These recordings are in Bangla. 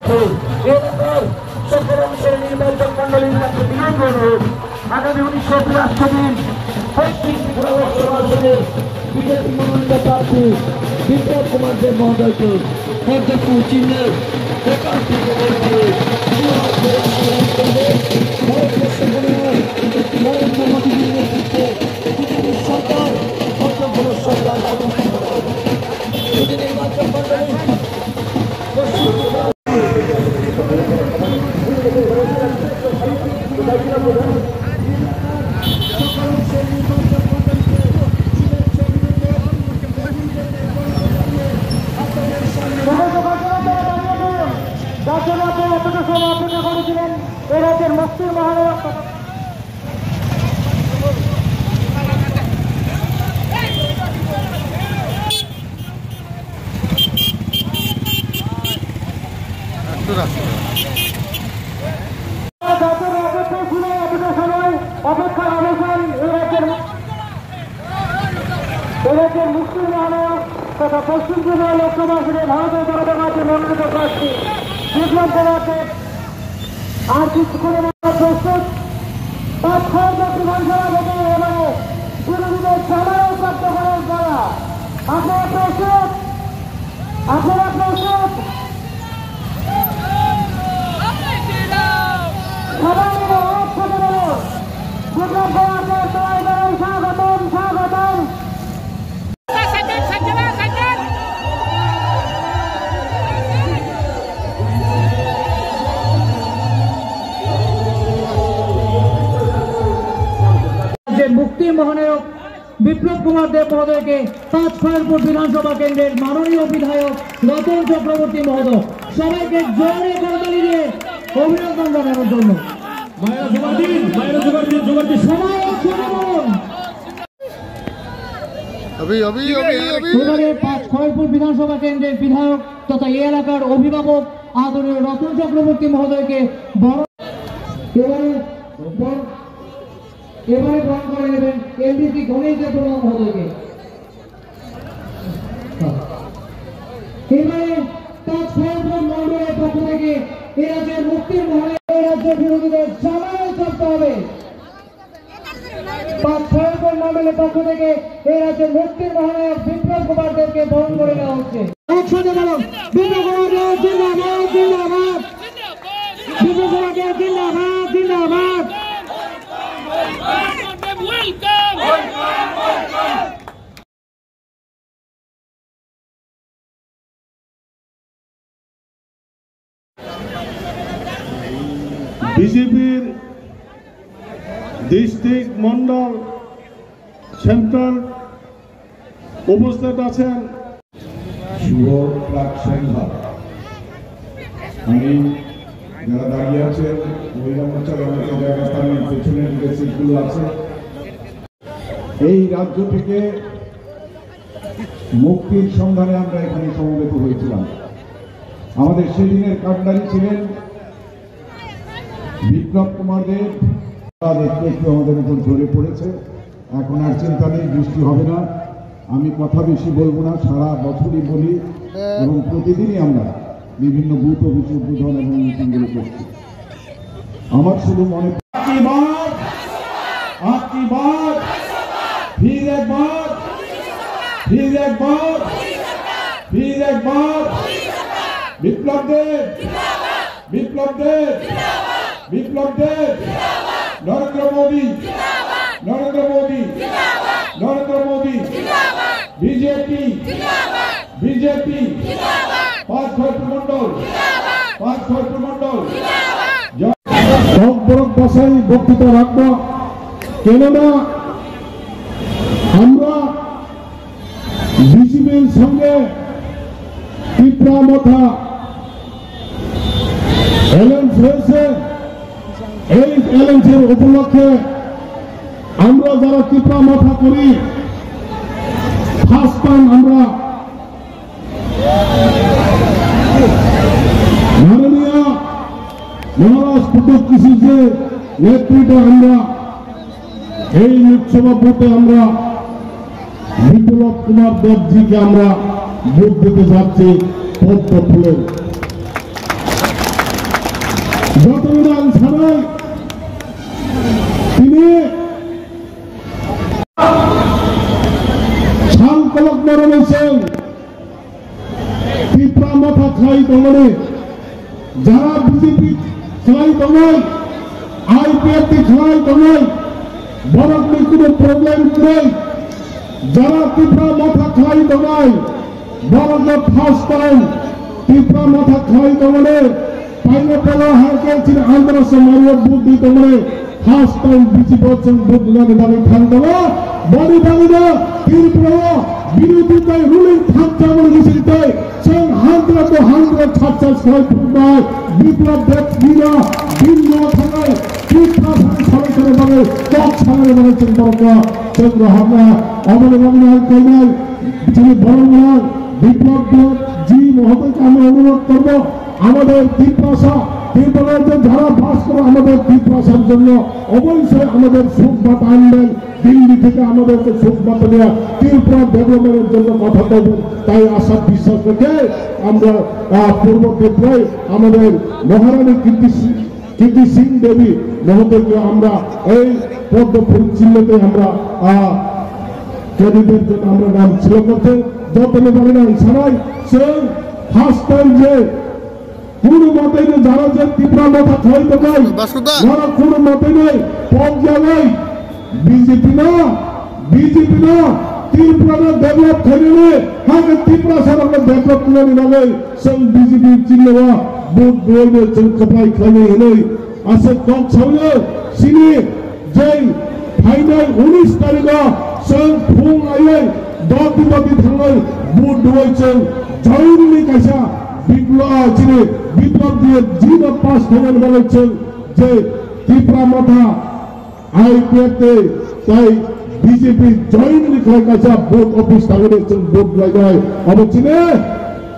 সকল অংশের নির্বাচন মন্ডলীর কাছে বিনম্র অনুরোধ, আগামী 1983 দিন পৈতৃক ত্রিপুরা লোকসভা আসনের বিজেপি মনোনীত প্রার্থী বিপ্লব কুমার দেব মহোদয়কে পদ্মফুল চিহ্নের নরেন্দ্র মোদীর নেতৃত্বে বিজেপির সরকার পদ্মফুল সরকার নির্বাচন মন্ডলী রাজ্যের মুক্তির মহানায়ক অপেক্ষার অবসান এ রাজ্যের মুক্তির মহানায়ক তথা পশ্চিম ত্রিপুরা লোকসভা আসনে ভারতীয় জনতা পার্টির মনোনীত প্রার্থী বিপ্লব কুমার দেব আর কিছুক্ষণের প্রস্তুত বিধানসভা ভোটে এবারে বিরোধীদের সবাই প্রাপ্ত করার দ্বারা আপনারা প্রস্তুত সবাই মিলে একসাথে বলুন বিপ্লব কুমার দেব স্বাগতম স্বাগতম। মুক্তি মহানায়ক বিপ্লব কুমার দেব মহোদয়কে 5 খয়েরপুর বিধানসভা কেন্দ্রের মাননীয় বিধায়ক রতন চক্রবর্তী মহোদয় সবাইকে জোরে করতালি দিয়ে অভিনন্দন জানানোর জন্য এবারে 5 খয়েরপুর বিধানসভা কেন্দ্রের বিধায়ক তথা এই এলাকার অভিভাবক আদরণীয় রতন চক্রবর্তী মহোদয়কে এবারে গ্রহণ করে নেবেন এমডিসি গণেশ দেববর্মা মহোদয়কে। এবারে 5 খয়েরপুর মন্ডলের পক্ষ থেকে এই রাজ্যের মুক্তির মহানায়ক এই রাজ্যের বিরোধীদের জামায়াত করতে হবে। 5 খয়েরপুর মন্ডলের পক্ষ থেকে এই রাজ্যের মুক্তির মহানায়ক বিপ্লব কুমার দেবকে বরণ করে নেওয়া হচ্ছে। একসাথে বলুন বিপ্লব কুমার দেব জিন্দাবাদ জিন্দাবাদ, বিপ্লব কুমার দেব জিন্দাবাদ জিন্দাবাদ। বিজেপির ডিস্ট্রিক্ট মন্ডল সেন্ট্রাল উপস্থিত আছেন শুভ প্রাক সন্ধ্যা। আমি যারা দাঁড়িয়ে আছেন মহিলা মোর্চার অনেক জায়গা স্থানে পেছনের দিকে সিটগুলো আছে। এই রাজ্য থেকে মুক্তির সন্ধানে আমরা এখানে সমবেত হয়েছিলাম। আমাদের সেদিনের কান্ডারি ছিলেন বিপ্লব কুমার দেব। দেখতে একটু আমাদের উপর ঝরে পড়েছে, এখন আর চিন্তা নেই, বৃষ্টি হবে না। আমি কথা বেশি বলবো না, সারা বছরই বলি এবং প্রতিদিনই আমরা বিভিন্ন বুথ অফিস উদ্বোধন এবং মিটিংগুলো করছি। আমার শুধু মনে বিপ্লব দেব বিপ্লব দেব বিপ্লব দেব নরেন্দ্র মোদী নরেন্দ্র মোদী নরেন্দ্র মোদী বিজেপি বিজেপি 5 খয়েরপুর মন্ডল 5 খয়েরপুর মন্ডল বসাই বক্তৃতা রাখব। কেননা আমরা বিজেপির সঙ্গে ত্রিপুরা মথা অ্যালায়েন্স হয়েছে। এই অ্যালায়েন্সের উপলক্ষে আমরা যারা ত্রিপুরা মথা করি ফার্স্ট টাইম আমরা মাননীয় মহারাজ কুতুব কিশোরের নেতৃত্বে আমরা এই লোকসভা ভোটে আমরা বিপ্লব কুমার দেবজিকে আমরা ভোট দিতে যাচ্ছি পদ্ম ফুলের। যতবিধান ছাড়াই তিনি শালকলক রয়েছেন ত্রিপুরা মাথা খাই দমনে যারা বিজেপি খাই দমায় আইপিএফটি খাই দমায় বরং কোনো প্রবলেম করে যারা ত্রিপুরা মাথা খাই দমায় বরং ফার্স্ট টাইম ত্রিপুরা মাথা খাই দমনে পাইলে পেলা হারকে ছিল আন্তরাষ্ট্রীয় মারিয়া বুদ্ধি দমনে ফার্স্ট টাইম বিজেপি হচ্ছেন বুদ্ধি দাবি খান দেওয়া বড়ি বাংলা ত্রিপুরা বিরোধিতায় রুলিং থাকতে আমার গেছিলতায় সেই 100 ছাত্র ফুটবল বিপ্লব দেবীরা ভিন্ন থাকায় ত্রিপুরা সরকারে বলে টক সামনে বলেছেন দরকার চন্দ্র হামলা অমর বাংলার কল্যাণ যিনি বরং বিপ্লব জি মহোদয়কে আমরা অনুরোধ করবো আমাদের ত্রিপুরার যে যারা বাস করে আমাদের ত্রিপুরার জন্য অবশ্যই আমাদের সুখবাত আনবেন দিল্লি থেকে আমাদেরকে সুখবাত দেওয়া ত্রিপুরা ডেভেলপমেন্টের জন্য কথা বলবেন তাই আশা বিশ্বাস রেখে আমরা পূর্ব ত্রিপুরায় আমাদের মহারানী কীর্তি সিং দেবী মহোদয়কে আমরা এই পদ্ম চিহ্নতে আমরা ক্যান্ডিডেট জন্য আমরা নাম ছিল করতে যত না সবাই সেই ফার্স্ট টাইম যে কোনো মতে নেই যারা যে ত্রিপুরা মাথা খাইতে পাই যারা কোনো মতে নেই পঞ্জাবাই বিজেপি না ত্রিপুরা ডেভেলপ খেলে হ্যাঁ ত্রিপুরা সরকার ডেভেলপ করে নিলে সেই বিজেপি চিহ্ন ভোট দিয়ে কপাই খাইলে এলে আসে কম ছড়ে সিনি যেই ফাইনাল 19 তারিখ সেই ফুং আইয়ে দতি থাকায় ভোট দিয়েছে জয়নি কাছা বিপ্লব দিয়ে জীবন পাস হবেন বলেছেন যে ত্রিপুরা মাথা আইপিএফতে তাই বিজেপি জয়েন্ট লিখার কাছে ভোট অফিস থাকছেন ভোট লাগায় অবচিনে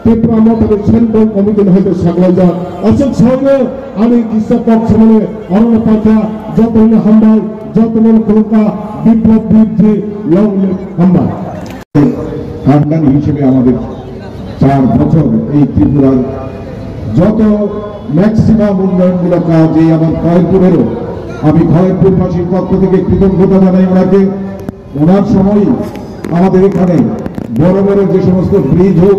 ত্রিপুরা মাথার সেন্ট্রাল কমিটি হয়তো সাগলাই যা অশোক সঙ্গে আমি কৃষক পক্ষ মানে অরণ্য পাঠা যতন হাম্বাই যতন কলকা বিপ্লব বিরুদ্ধে লংলে হাম্বাই খানদানি হিসেবে আমাদের 4 বছর এই ত্রিপুরার যত ম্যাক্সিমাম উন্নয়নমূলক কাজ এই আমার খয়েরপুরেরও আমি খয়েরপুরবাসীর পক্ষ থেকে কৃতজ্ঞতা জানাই ওনাকে ওনার সময় আমাদের এখানে বড় বড় যে সমস্ত ব্রিজ হোক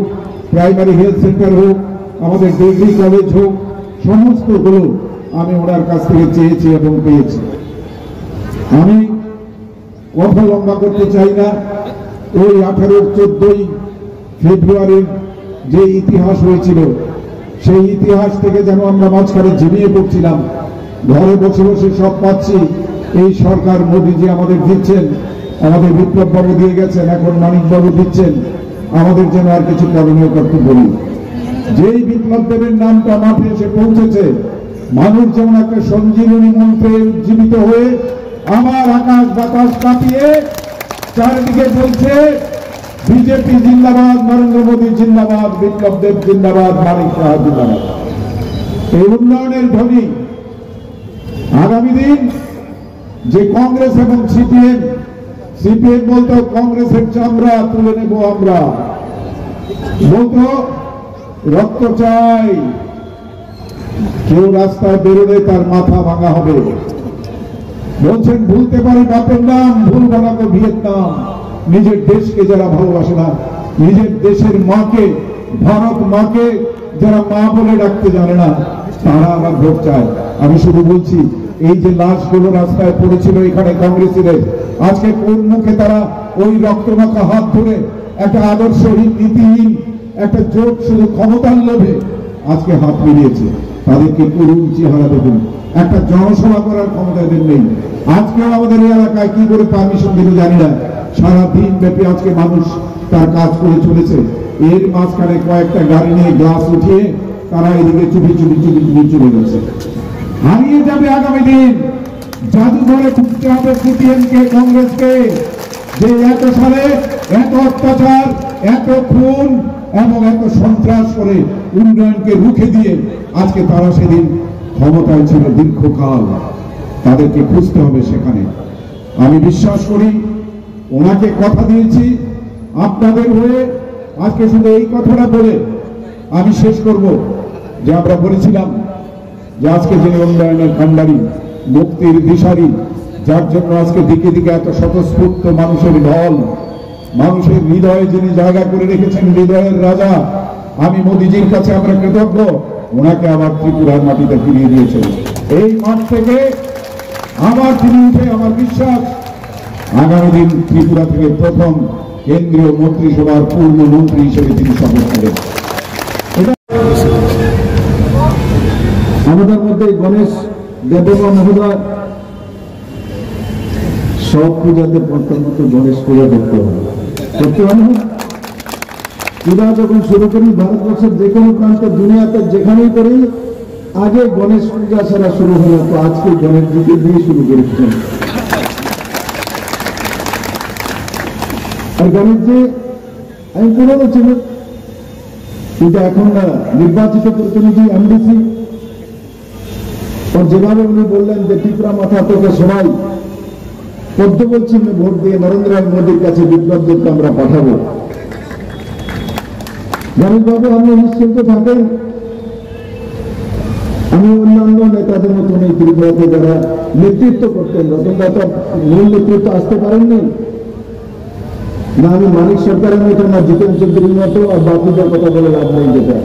প্রাইমারি হেলথ সেন্টার হোক আমাদের ডিগ্রি কলেজ হোক সমস্তগুলো আমি ওনার কাছ থেকে চেয়েছি এবং পেয়েছি আমি কথা লম্বা করতে চাই না ওই 18-14 ফেব্রুয়ারির যে ইতিহাস হয়েছিল সেই ইতিহাস থেকে যেন আমরা মাঝখানে ঝিমিয়ে পড়ছিলাম ঘরে বসে বসে সব পাচ্ছি এই সরকার মোদীজি আমাদের দিচ্ছেন আমাদের বিপ্লব বাবু দিয়ে গেছেন এখন মানিক বাবু দিচ্ছেন আমাদের যেন আর কিছু করণীয় করতে বলি যেই বিপ্লব দেবের নামটা মাঠে এসে পৌঁছেছে মানুষ যেমন একটা সঞ্জীবনী মন্ত্রে উজ্জীবিত হয়ে আমার আকাশ বাতাস কাঁপিয়ে চারিদিকে বলছে বিজেপি জিন্দাবাদ নরেন্দ্র মোদী জিন্দাবাদ বিপ্লব দেব জিন্দাবাদ মানিক সাহা জিন্দাবাদ এই উন্নয়নের ধ্বনি আগামী দিন যে কংগ্রেস এবং সিপিএম বলতো কংগ্রেসের চামড়া তুলে নেব আমরা বলতো রক্ত চাই কেউ রাস্তায় বেরোলে তার মাথা ভাঙা হবে বলছেন ভুলতে পারি বাপের নাম ভুল বানাবো ভিয়েতনাম নিজের দেশকে যারা ভালোবাসে না নিজের দেশের মাকে ভারত মাকে যারা মা বলে ডাকতে জানে না তারা আবার ভোট চায় আমি শুধু বলছি এই যে লাশগুলো রাস্তায় পড়েছিল এখানে কংগ্রেসীদের আজকে কোন মুখে তারা ওই রক্তমাখা হাত ধরে একটা আদর্শহীন নীতিহীন একটা জোট শুধু ক্ষমতার লোভে আজকে হাত মিলিয়েছে তাদেরকে করুণ চেহারা দেখুন একটা জনসভা করার ক্ষমতা এদের নেই আজকেও আমাদের এই এলাকায় কি করে পারমিশন দিল জানি না সারাদিন ব্যাপী আজকে মানুষ তার কাজ করে চলেছে এর মাঝখানে কয়েকটা গাড়ি নিয়ে গ্লাস উঠিয়ে তারা এদিকে চুপি চলে গেছে হারিয়ে যাবে আগামী দিন জাদুঘরে খুঁজতে হবে সিপিএমকে কংগ্রেসকে যে এত সালে এত অত্যাচার এত খুন এবং এত সন্ত্রাস করে উন্নয়নকে রুখে দিয়ে আজকে তারা সেদিন ক্ষমতায় ছিল দীর্ঘকাল তাদেরকে খুঁজতে হবে সেখানে আমি বিশ্বাস করি ওনাকে কথা দিয়েছি আপনাদের হয়ে আজকে শুধু এই কথাটা বলে আমি শেষ করব যে আমরা বলেছিলাম যে আজকে যিনি উন্নয়নের কান্ডারি, মুক্তির দিশারি, যার জন্য আজকে দিকে দিকে এত স্বতঃস্ফূর্ত মানুষের ঢল, মানুষের হৃদয়ে যিনি জায়গা করে রেখেছেন, হৃদয়ের রাজা, আমি মোদিজির কাছে আমরা কৃতজ্ঞ। ওনাকে আবার ত্রিপুরার মাটিতে ফিরিয়ে দিয়েছেন। এই মাঠ থেকে আবার তিনি উঠে, আমার বিশ্বাস আগামী দিন ত্রিপুরা থেকে প্রথম কেন্দ্রীয় মন্ত্রিসভার পূর্ণ মন্ত্রী হিসেবে তিনি শপথ নেবেন। আমাদের মধ্যে গণেশ দেববর্মা মহোদয় সব পূজাতে প্রথমত গণেশ পূজা করতে হবে, করতে হবে না? পূজা যখন শুরু করি ভারতবর্ষের যে কোনো প্রান্তে, দুনিয়াতে যেখানেই করি, আগে গণেশ পূজা ছাড়া শুরু হলো। তো আজকে গণেশজিকে দিয়ে শুরু করেছিলেন। আর গণেশজি আমি পুরনো ছিল, কিন্তু এখন নির্বাচিত প্রতিনিধি এমডিসি, और যেভাবে উনি বললেন যে ত্রিপুরা মাথা থেকে সবাই পদ্ম চিহ্নে ভোট দিয়ে নরেন্দ্র মোদীর কাছে বিপ্লব দেবকে আমরা পাঠাবো। গণেশবাবু আপনি নিশ্চিন্ত থাকেন, আমি অন্যান্য নেতাদের মতন এই ত্রিপুরাতে যারা নেতৃত্ব করতেন, রতনদা তো মূল নেতৃত্ব আসতে পারেননি না, আমি মানিক সরকারের মতো না জিতেন চৌধুরীর মতো, আর বাকিদের কথা বলে লাভ নেই, যেটা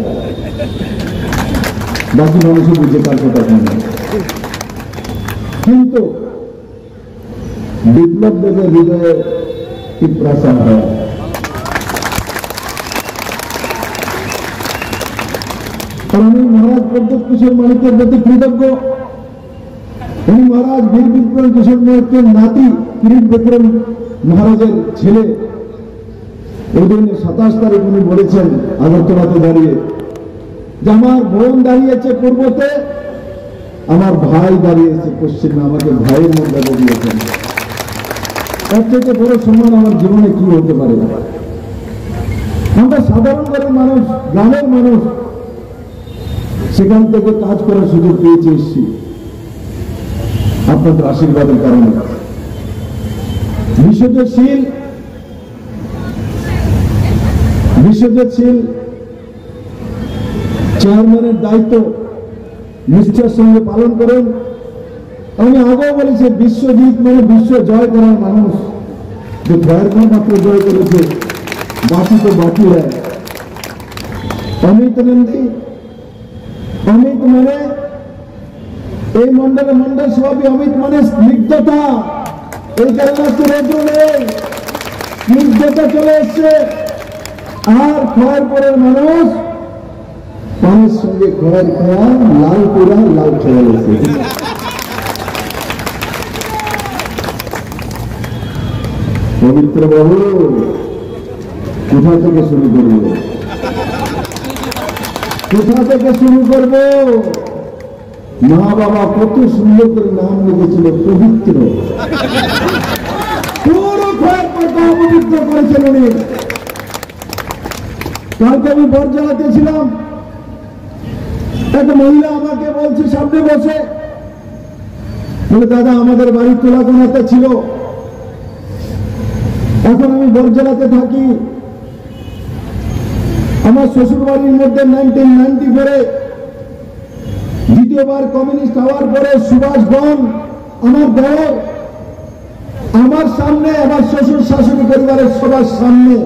বাকি মানুষই বুঝে তার কথা শুনে। কিন্তু বিপ্লব দেবের হৃদয়ে কি প্রাসাদ হয়। আমি মহারাজ প্রদ্যোৎ কিশোর মানিকের প্রতি কৃতজ্ঞ। উনি মহারাজ বীর বিক্রম কিশোর মানিকের নাতি কিরিট বিক্রম মহারাজের ছেলে। ওই দিন 27 তারিখ উনি বলেছেন আগরতলাতে দাঁড়িয়ে যে আমার বোন দাঁড়িয়েছে পূর্বতে, আমার ভাই দাঁড়িয়েছে পশ্চিমে, আমাকে ভাইয়ের মর্যাদা দিয়েছেন। এর থেকে বড় সম্মান আমার জীবনে কি হতে পারে। আমরা সাধারণ ঘরের মানুষ, গ্রামের মানুষ, সেখান থেকে কাজ করার সুযোগ পেয়েছি, এসছি আপনাদের আশীর্বাদের কারণে। বিশ্বজিৎ শীল চেয়ারম্যানের দায়িত্ব নিষ্ঠার সঙ্গে পালন করেন। আমি আগেও বলেছি বিশ্বজিৎ মানে বিশ্ব জয় করার মানুষ, যে জয়ের মাত্র জয় করেছে, বাকি তো বাকি হয়। অমিত নন্দী, অমিত মানে এই মন্ডল সভাপতি, অমিত মানে স্নিগ্ধতা, এই কারণে স্নিগ্ধতা চলে এসছে। আর খয়েরপুরের মানুষ পানির সঙ্গে খয়ের খাওয়া, লাল পুরা লাল খেয়ে গেছে। পবিত্র বাবু কোথা থেকে শুরু করবো, কোথা থেকে শুরু করবো? মা বাবা কত সুন্দর করে নাম লিখেছিল পবিত্র, পুরো খয়েরপুরকে অপবিত্র করেছেন উনি। কালকে আমি বরজালাতে ছিলাম, এক মহিলা আমাকে বলছে সামনে বসে, বলে দাদা আমাদের বাড়ির তোলাকোনাতে ছিল, এখন আমি বরজালাতে থাকি। আমার শ্বশুর বাড়ির মধ্যে 1994 দ্বিতীয়বার কমিউনিস্ট হওয়ার পরে সুভাষ বন আমার দেওর, আমার সামনে, আমার শ্বশুর শাশুড়ি পরিবারের সবার সামনে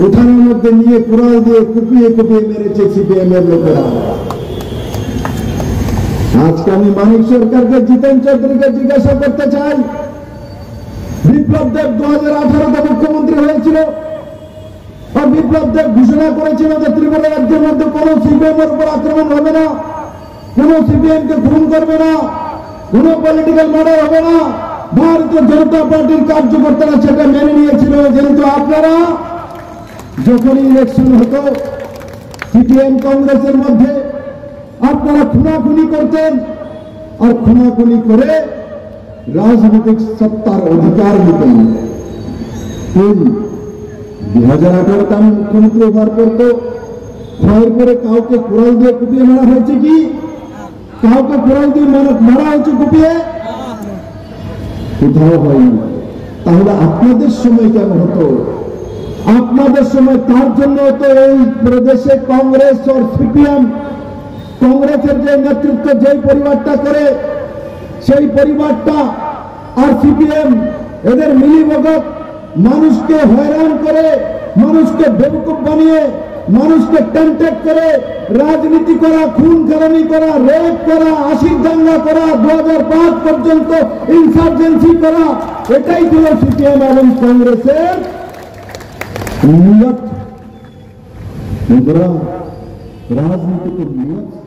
উঠানের মধ্যে নিয়ে কুড়াল দিয়ে কুপিয়ে কুপিয়ে মেরেছে সিপিএম এর লোকেরা। আজকে আমি মানিক সরকারকে, জিতেন চৌধুরীকে জিজ্ঞাসা করতে চাই, বিপ্লব দেব 2018-তে মুখ্যমন্ত্রী হয়েছিল, আর বিপ্লব দেব ঘোষণা করেছিল যে ত্রিপুরা রাজ্যের মধ্যে কোন সিপিএম এর উপর আক্রমণ হবে না, কোন সিপিএম কে খুন করবে না, কোন পলিটিক্যাল মার্ডার হবে না। ভারতীয় জনতা পার্টির কার্যকর্তারা সেটা মেনে নিয়েছিল। কিন্তু আপনারা যখনই ইলেকশন হতো সিপিএম কংগ্রেসের মধ্যে আপনারা খুনাখুনি করতেন, আর খুনাখুনি করে রাজনৈতিক সত্তার অধিকার নিতেন। 2018-তে আমি মুখ্যমন্ত্রী হওয়ার পর তো ভয়ের করে কাউকে কোড়াল দিয়ে কুপিয়ে মারা হয়েছে কি? কাউকে কোড়াল দিয়ে মারা হয়েছে কুপিয়ে? কোথাও হয়নি। তাহলে আপনাদের সময় কেন হতো? আপনাদের সময় তার জন্য তো এই প্রদেশে কংগ্রেস আর সিপিএম কংগ্রেসের যে নেতৃত্ব যেই পরিবারটা করে সেই পরিবারটা আর সিপিএম এদের মিলিভগত মানুষকে হয়রান করে, মানুষকে বেবকুফ বানিয়ে, মানুষকে টেম্পটেড করে রাজনীতি করা, খুন খারানি করা, রেপ করা, আশির দাঙ্গা করা, 2005 পর্যন্ত ইনসার্জেন্সি করা, এটাই ছিল সিপিএম এবং কংগ্রেসের নিয়ত। রাজনীতি को नियत